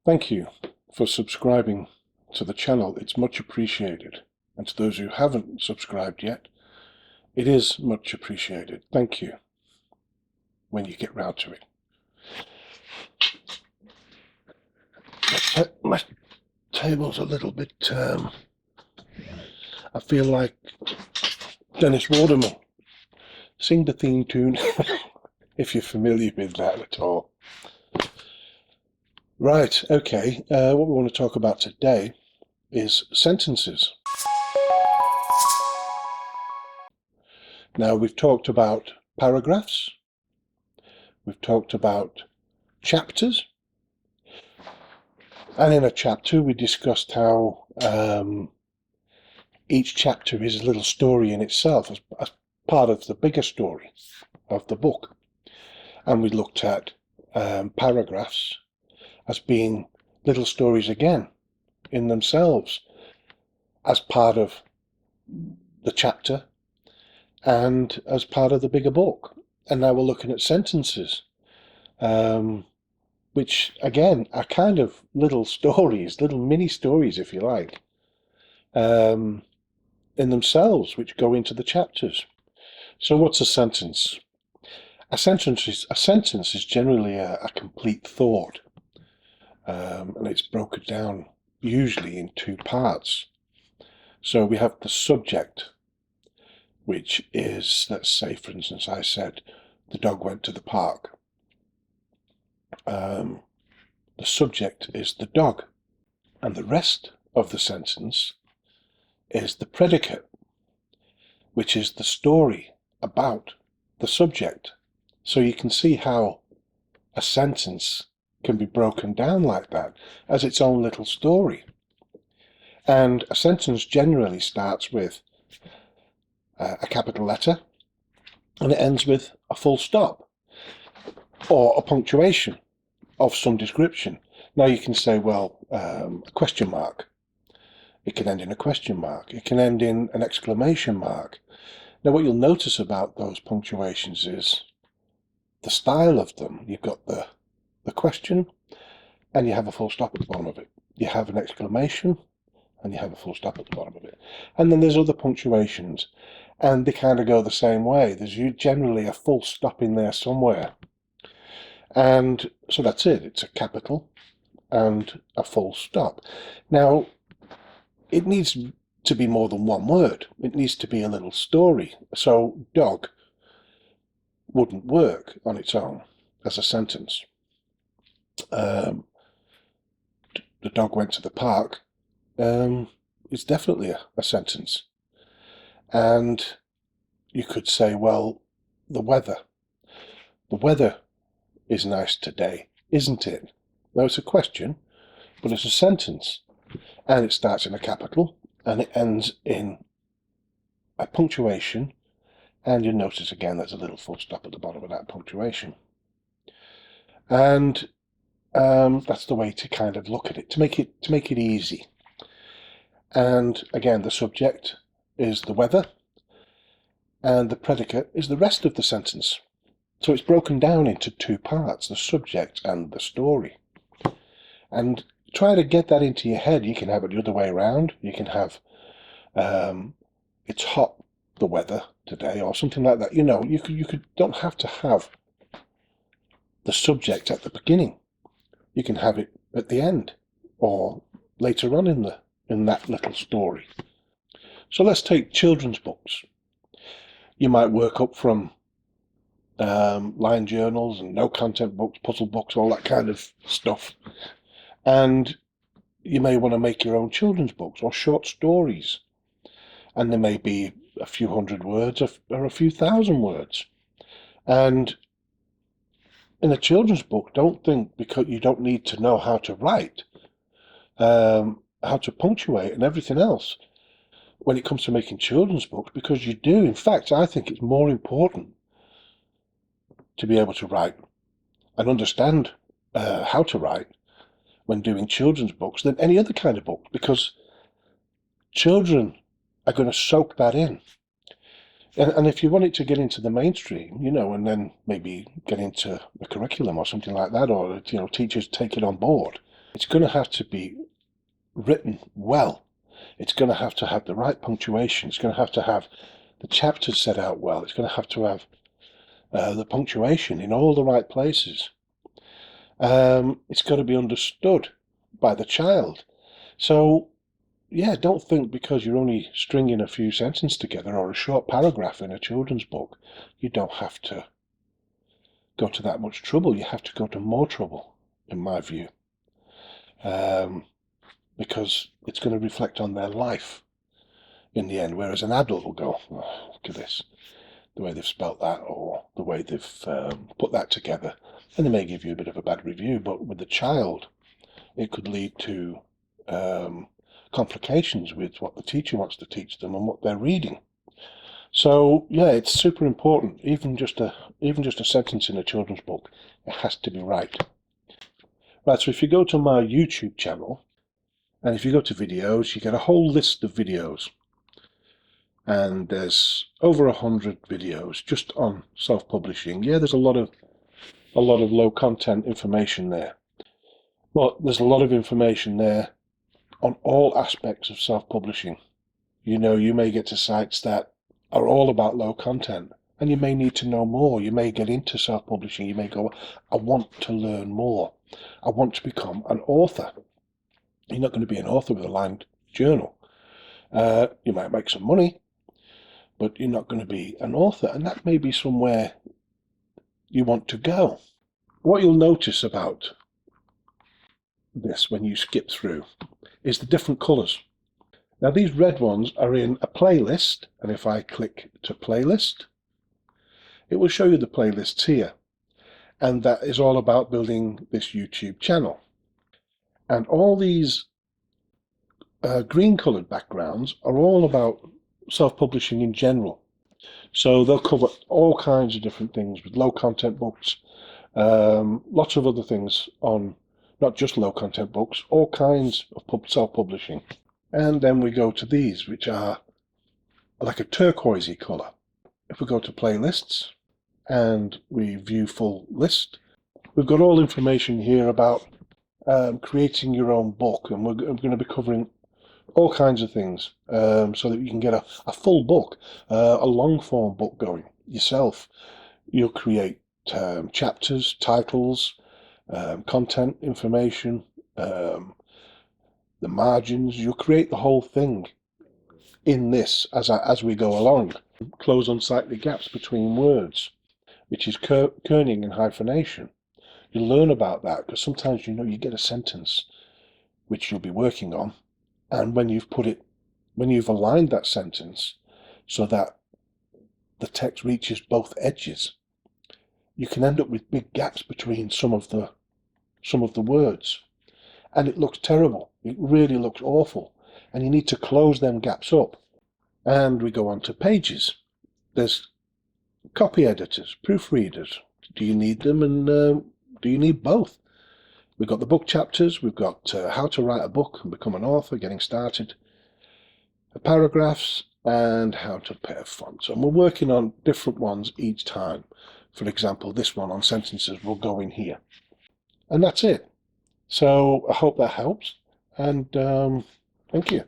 Thank you for subscribing to the channel. It's much appreciated. And to those who haven't subscribed yet, it is much appreciated. Thank you when you get round to it. My table's a little bit, I feel like Dennis Waterman. Sing the theme tune, if you're familiar with that at all. Right, okay, what we want to talk about today is sentences. Now, we've talked about paragraphs, we've talked about chapters, and in a chapter we discussed how each chapter is a little story in itself as part of the bigger story of the book. And we looked at paragraphs as being little stories again in themselves as part of the chapter and as part of the bigger book. And now we're looking at sentences, which again are kind of little stories, little mini stories, if you like, in themselves, which go into the chapters. So what's a sentence? A sentence is generally a complete thought, and it's broken down usually in two parts. So we have the subject, which is, let's say, for instance, I said, the dog went to the park. The subject is the dog, and the rest of the sentence is the predicate, which is the story about the subject. So you can see how a sentence can be broken down like that, as its own little story. And a sentence generally starts with a capital letter, and it ends with a full stop, or a punctuation of some description. Now you can say, well, a question mark. It can end in a question mark. It can end in an exclamation mark. Now what you'll notice about those punctuations is the style of them. You've got the question, and you have a full stop at the bottom of it. You have an exclamation, and you have a full stop at the bottom of it. And then there's other punctuations, and they kind of go the same way. There's generally a full stop in there somewhere. And so that's it. It's a capital and a full stop. Now, it needs to be more than one word. It needs to be a little story. So dog wouldn't work on its own as a sentence. The dog went to the park is definitely a sentence. And you could say, well, the weather is nice today, isn't it? Now it's a question, but it's a sentence, and it starts in a capital and it ends in a punctuation, and you'll notice again there's a little full stop at the bottom of that punctuation. And that's the way to kind of look at it, to make it easy. And again, the subject is the weather, and the predicate is the rest of the sentence. So it's broken down into two parts, the subject and the story. And try to get that into your head. You can have it the other way around. You can have it's hot, the weather today, or something like that. You know, you don't have to have the subject at the beginning. You can have it at the end, or later on in that little story. So let's take children's books. You might work up from line journals and no content books, puzzle books, all that kind of stuff. And you may want to make your own children's books or short stories. And there may be a few hundred words or a few thousand words. And in a children's book, don't think because you don't need to know how to write, how to punctuate and everything else when it comes to making children's books, because you do. In fact, I think it's more important to be able to write and understand how to write when doing children's books than any other kind of book, because children are going to soak that in. And if you want it to get into the mainstream, you know, and then maybe get into the curriculum or something like that, or, you know, teachers take it on board, It's going to have to be written well. It's going to have the right punctuation. It's going to have the chapters set out well. It's going to have the punctuation in all the right places. It's got to be understood by the child. So, yeah, don't think because you're only stringing a few sentences together or a short paragraph in a children's book, you don't have to go to that much trouble. You have to go to more trouble, in my view, because it's going to reflect on their life in the end, whereas an adult will go, oh, look at this, the way they've spelt that, or the way they've put that together, and they may give you a bit of a bad review. But with the child, it could lead to complications with what the teacher wants to teach them and what they're reading. So yeah, it's super important. Even just a sentence in a children's book, it has to be right. Right, so if you go to my YouTube channel, and if you go to videos, you get a whole list of videos. And there's over 100 videos just on self-publishing. Yeah, there's a lot of low content information there. But there's a lot of information there on all aspects of self-publishing. You know, you may get to sites that are all about low content, and you may need to know more. You may get into self-publishing. You may go, I want to learn more. I want to become an author. You're not going to be an author with a lined journal. You might make some money, but you're not going to be an author, and that may be somewhere you want to go. What you'll notice about this when you skip through is the different colours. Now these red ones are in a playlist, and if I click to playlist, it will show you the playlists here, and that is all about building this YouTube channel. And all these green coloured backgrounds are all about self-publishing in general. So they'll cover all kinds of different things with low content books, lots of other things on not just low content books, all kinds of self-publishing. And then we go to these, which are like a turquoisey colour. If we go to playlists and we view full list, we've got all information here about creating your own book, and we're going to be covering all kinds of things so that you can get a full book, a long form book going yourself. You'll create chapters, titles, content information, the margins. You'll create the whole thing in this as we go along. Close unsightly gaps between words, which is kerning and hyphenation. You'll learn about that because sometimes you get a sentence which you'll be working on, and when you've aligned that sentence so that the text reaches both edges, you can end up with big gaps between some of the words, and it looks terrible. It really looks awful, and you need to close them gaps up. And we go on to pages. There's copy editors, proofreaders. Do you need them, and do you need both? We've got the book chapters, we've got how to write a book and become an author, getting started, paragraphs, and how to pair fonts. And we're working on different ones each time. For example, this one on sentences will go in here. And that's it. So I hope that helps, and thank you.